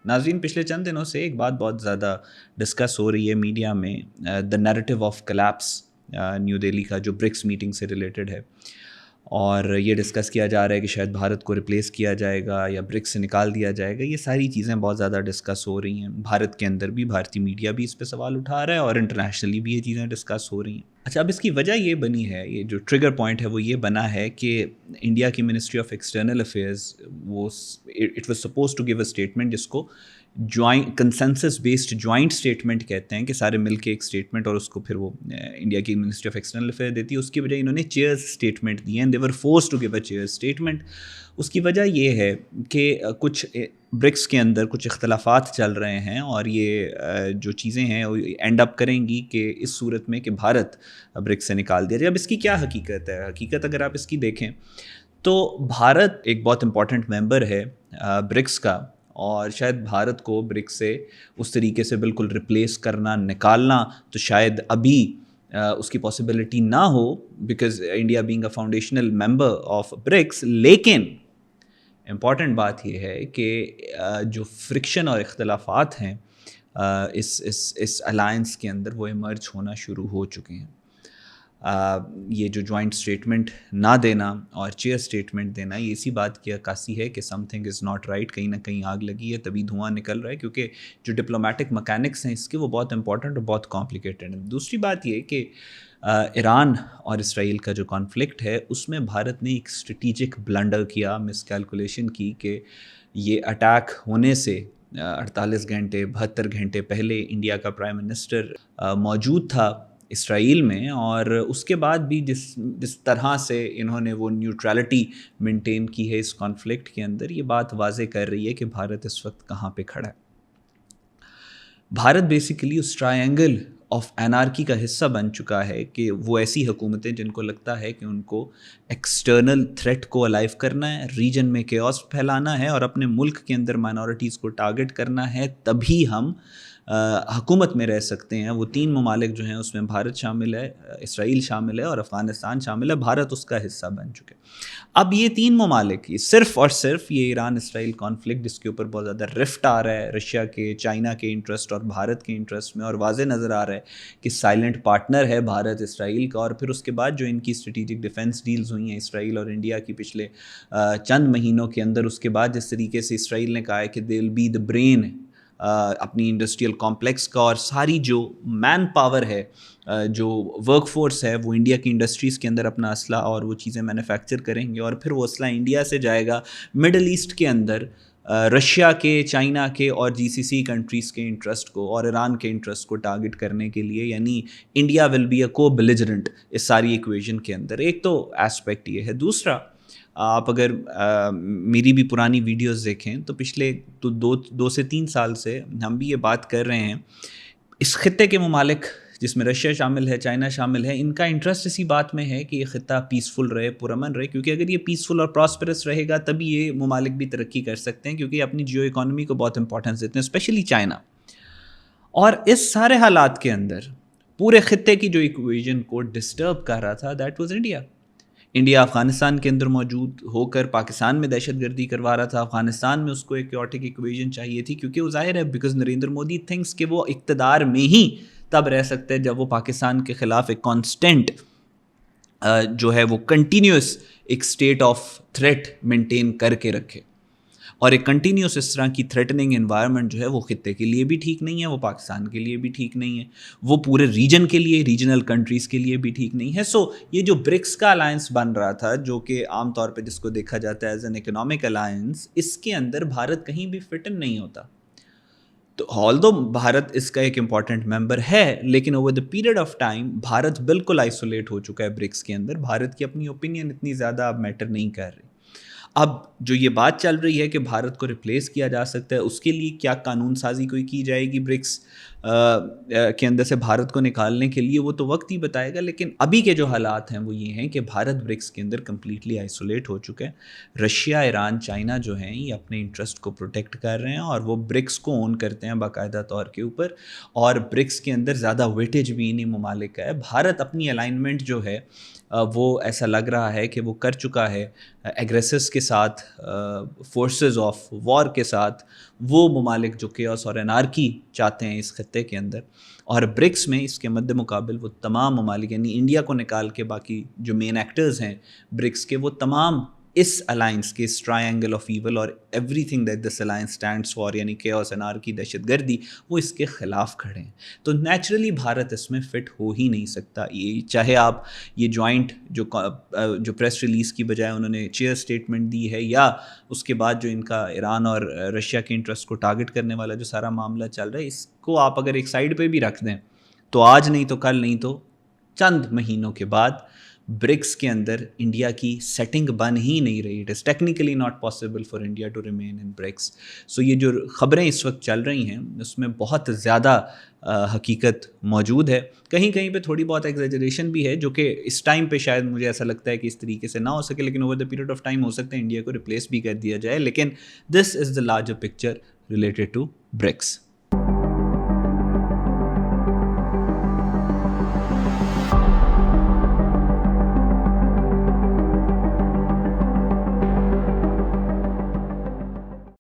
ناظرین، پچھلے چند دنوں سے ایک بات بہت زیادہ ڈسکس ہو رہی ہے میڈیا میں، the narrative of collapse new Delhi کا، جو برکس میٹنگ سے ریلیٹڈ ہے، اور یہ ڈسکس کیا جا رہا ہے کہ شاید بھارت کو ریپلیس کیا جائے گا یا برکس سے نکال دیا جائے گا. یہ ساری چیزیں بہت زیادہ ڈسکس ہو رہی ہیں. بھارت کے اندر بھی بھارتی میڈیا بھی اس پہ سوال اٹھا رہا ہے اور انٹرنیشنلی بھی یہ چیزیں ڈسکس ہو رہی ہیں. اچھا، اب اس کی وجہ یہ بنی ہے، یہ جو ٹریگر پوائنٹ ہے وہ یہ بنا ہے کہ انڈیا کی منسٹری آف ایکسٹرنل افیئرز، وہ it was suppose to give a statement جس کو joint consensus based joint statement کہتے ہیں، کہ سارے مل کے ایک اسٹیٹمنٹ، اور اس کو پھر وہ انڈیا کی منسٹری آف ایکسٹرنل افیئر دیتی ہے. اس کی وجہ انہوں نے چیئرز اسٹیٹمنٹ دی ہیں، they were force to give a chair statement. اس کی وجہ یہ ہے کہ کچھ برکس کے اندر کچھ اختلافات چل رہے ہیں، اور یہ جو چیزیں ہیں وہ اینڈ اپ کریں گی کہ اس صورت میں کہ بھارت برکس سے نکال دیا جائے. اب اس کی کیا حقیقت ہے؟ حقیقت اگر آپ اس کی دیکھیں تو بھارت ایک بہت امپورٹنٹ ممبر ہے برکس کا، اور شاید بھارت کو برکس سے اس طریقے سے بالکل ریپلیس کرنا، نکالنا تو شاید ابھی اس کی پاسبلٹی نہ ہو، because India being a foundational member of BRICS. لیکن امپورٹنٹ بات یہ ہے کہ جو فرکشن اور اختلافات ہیں اس الائنس کے اندر، وہ ایمرج ہونا شروع ہو چکے ہیں. یہ جو جوائنٹ اسٹیٹمنٹ نہ دینا اور چیئر اسٹیٹمنٹ دینا، یہ اسی بات کی عکاسی ہے کہ some thing is not right. کہیں نہ کہیں آگ لگی ہے، تبھی دھواں نکل رہا ہے، کیونکہ جو ڈپلومیٹک مکینکس ہیں اس کے، وہ بہت امپورٹنٹ اور بہت کمپلیکیٹڈ ہیں. دوسری بات یہ کہ ایران اور اسرائیل کا جو کانفلکٹ ہے، اس میں بھارت نے ایک اسٹریٹجک بلنڈر کیا، مس کیلکولیشن کی، کہ یہ اٹیک ہونے سے 48 گھنٹے 72 گھنٹے پہلے انڈیا کا پرائم منسٹر موجود تھا اسرائیل میں، اور اس کے بعد بھی جس طرح سے انہوں نے وہ نیوٹرلٹی مینٹین کی ہے اس کانفلکٹ کے اندر، یہ بات واضح کر رہی ہے کہ بھارت اس وقت کہاں پہ کھڑا ہے. بھارت بیسیکلی اس ٹرائنگل آف انارکی کا حصہ بن چکا ہے، کہ وہ ایسی حکومتیں جن کو لگتا ہے کہ ان کو ایکسٹرنل تھریٹ کو الائیو کرنا ہے، ریجن میں کیوس پھیلانا ہے، اور اپنے ملک کے اندر مائنورٹیز کو ٹارگٹ کرنا ہے، تبھی ہم حکومت میں رہ سکتے ہیں. وہ 3 ممالک جو ہیں اس میں بھارت شامل ہے، اسرائیل شامل ہے، اور افغانستان شامل ہے. بھارت اس کا حصہ بن چکے. اب یہ 3 ممالک، یہ صرف اور صرف یہ ایران اسرائیل کانفلکٹ جس کے اوپر بہت زیادہ رفٹ آ رہا ہے رشیا کے، چائنا کے انٹرسٹ اور بھارت کے انٹرسٹ میں، اور واضح نظر آ رہا ہے کہ سائلنٹ پارٹنر ہے بھارت اسرائیل کا. اور پھر اس کے بعد جو ان کی اسٹریٹجک ڈیفنس ڈیلز ہوئی ہیں اسرائیل اور انڈیا کی پچھلے چند مہینوں کے اندر، اس کے بعد جس طریقے سے اسرائیل نے کہا ہے کہ دے ول بی دا برین اپنی انڈسٹریل کمپلیکس کا، اور ساری جو مین پاور ہے، جو ورک فورس ہے، وہ انڈیا کی انڈسٹریز کے اندر اپنا اسلحہ اور وہ چیزیں مینوفیکچر کریں گے، اور پھر وہ اسلحہ انڈیا سے جائے گا مڈل ایسٹ کے اندر رشیا کے، چائنا کے اور جی سی سی کنٹریز کے انٹرسٹ کو اور ایران کے انٹرسٹ کو ٹارگٹ کرنے کے لیے. یعنی انڈیا ول بی اے کو بیلیجرنٹ اس ساری ایکویژن کے اندر. ایک تو ایسپیکٹ یہ ہے. دوسرا، آپ اگر میری بھی پرانی ویڈیوز دیکھیں تو پچھلے تو 2 سے 3 سال سے ہم بھی یہ بات کر رہے ہیں، اس خطے کے ممالک جس میں رشیا شامل ہے، چائنا شامل ہے، ان کا انٹرسٹ اسی بات میں ہے کہ یہ خطہ پیسفل رہے، پرامن رہے. کیونکہ اگر یہ پیسفل اور پراسپرس رہے گا تبھی یہ ممالک بھی ترقی کر سکتے ہیں، کیونکہ یہ اپنی جیو اکانومی کو بہت امپورٹنس دیتے ہیں، اسپیشلی چائنا. اور اس سارے حالات کے اندر پورے خطے کی جو ایکویژن کو ڈسٹرب کر رہا تھا، that was India. India Afghanistan کے اندر موجود ہو کر پاکستان میں دہشت گردی کروا رہا تھا. افغانستان میں اس کو ایک کیوٹک ایکویژن چاہیے تھی، کیونکہ وہ ظاہر ہے بیکاز نریندر مودی تھنکس کہ وہ اقتدار میں ہی تب رہ سکتے ہیں جب وہ پاکستان کے خلاف ایک کانسٹنٹ جو ہے وہ کنٹینیوس ایک اسٹیٹ آف تھریٹ مینٹین کر کے رکھے. اور ایک کنٹینیوس اس طرح کی تھریٹننگ انوائرمنٹ جو ہے وہ خطے کے لیے بھی ٹھیک نہیں ہے، وہ پاکستان کے لیے بھی ٹھیک نہیں ہے، وہ پورے ریجن کے لیے، ریجنل کنٹریز کے لیے بھی ٹھیک نہیں ہے. سو یہ جو برکس کا الائنس بن رہا تھا، جو کہ عام طور پہ جس کو دیکھا جاتا ہے ایز این اکنامک الائنس، اس کے اندر بھارت کہیں بھی فٹ ان نہیں ہوتا. تو آلدو بھارت اس کا ایک امپورٹنٹ ممبر ہے، لیکن over the period of time Bharat بالکل آئسولیٹ ہو چکا ہے برکس کے اندر. بھارت کی اپنی اوپینین اتنی زیادہ اب میٹر نہیں کر رہی. اب جو یہ بات چل رہی ہے کہ بھارت کو ریپلیس کیا جا سکتا ہے، اس کے لیے کیا قانون سازی کوئی کی جائے گی برکس کے اندر سے بھارت کو نکالنے کے لیے، وہ تو وقت ہی بتائے گا. لیکن ابھی کے جو حالات ہیں وہ یہ ہیں کہ بھارت برکس کے اندر کمپلیٹلی آئسولیٹ ہو چکا ہے. رشیا، ایران، چائنا جو ہیں یہ اپنے انٹرسٹ کو پروٹیکٹ کر رہے ہیں، اور وہ برکس کو اون کرتے ہیں باقاعدہ طور کے اوپر، اور برکس کے اندر زیادہ ویٹیج بھی انہیں ممالک کا ہے. بھارت اپنی الائنمنٹ جو ہے وہ ایسا لگ رہا ہے کہ وہ کر چکا ہے ایگریسرس کے ساتھ، فورسز آف وار کے ساتھ، وہ ممالک جو کیوس اور انارکی چاہتے ہیں اس خطے کے اندر. اور برکس میں اس کے مد مقابل وہ تمام ممالک، یعنی انڈیا کو نکال کے باقی جو مین ایکٹرز ہیں برکس کے، وہ تمام اس الائنس کے، اس ٹرائنگل آف ایول اور every thing that this alliance stands for, یعنی کیوس، انارکی، دہشت گردی، وہ اس کے خلاف کھڑے ہیں. تو نیچرلی بھارت اس میں فٹ ہو ہی نہیں سکتا. یہ چاہے آپ یہ جوائنٹ جو پریس ریلیز کی بجائے انہوں نے چیئر اسٹیٹمنٹ دی ہے، یا اس کے بعد جو ان کا ایران اور رشیا کے انٹرسٹ کو ٹارگٹ کرنے والا جو سارا معاملہ چل رہا ہے، اس کو آپ اگر ایک سائڈ پہ بھی رکھ دیں تو آج نہیں تو کل نہیں تو چند مہینوں کے بعد برکس کے اندر انڈیا کی سیٹنگ بن ہی نہیں رہی. It is technically not possible for India to remain in BRICS. So یہ جو خبریں اس وقت چل رہی ہیں اس میں بہت زیادہ حقیقت موجود ہے. کہیں کہیں پہ تھوڑی بہت ایگزیجریشن بھی ہے، جو کہ اس ٹائم پہ شاید مجھے ایسا لگتا ہے کہ اس طریقے سے نہ ہو سکے، لیکن over the period of time ہو سکتا ہے انڈیا کو ریپلیس بھی کر دیا جائے. لیکن this is the larger picture related to BRICS.